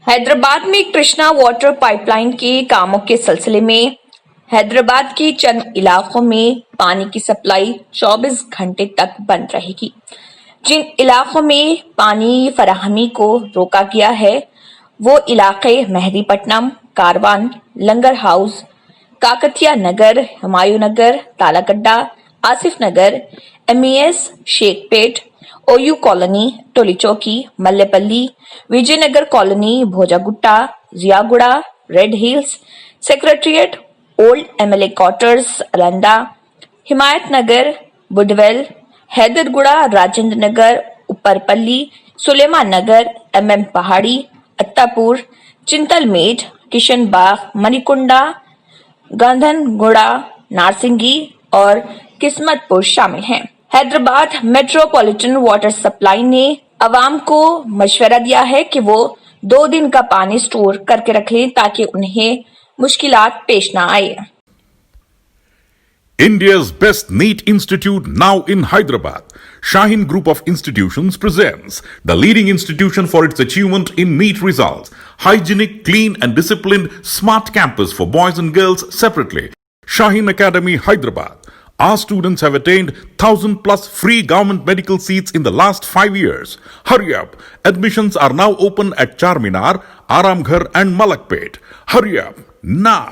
हैदराबाद में Krishna water pipeline के कामों के सिलसिले में हैदराबाद के चंद इलाकों में पानी की सप्लाई 24 घंटे तक बंद रहेगी। जिन इलाकों में पानी फराहमी को रोका गया है वो इलाके Mehdipatnam, Karwan, Langar House, Kakatiya Nagar, Humayun Nagar, Talagadda, Asif Nagar, MES, Shaikpet, OU Colony, Tolichowki, Mallepally, Vijay Nagar Colony, Bhojagutta, Ziaguda, Red Hills, Secretariat, Old MLA Quarters, Alanda, Himayat Nagar, Budwel, Hyderguda, Rajendra Nagar, Upperpally, Suleman Nagar, MM Pahadi, Attapur, Chintalmet, Kishanbagh, Manikunda, गंधनगुड़ा, Narsingi और किस्मतपुर शामिल हैं। हैदराबाद मेट्रोपॉलिटन वाटर सप्लाई ने अवाम को मशवरा दिया है कि वो 2 दिन का पानी स्टोर करके रख लें ताकि उन्हें मुश्किलात पेश ना आए। India's best NEET institute now in Hyderabad. Shaheen Group of Institutions presents the leading institution for its achievement in NEET results. Hygienic, clean and disciplined smart campus for boys and girls separately. Shaheen Academy, Hyderabad. Our students have attained 1,000 plus free government medical seats in the last 5 years. Hurry up. Admissions are now open at Charminar, Aramghar and Malakpet. Hurry up now.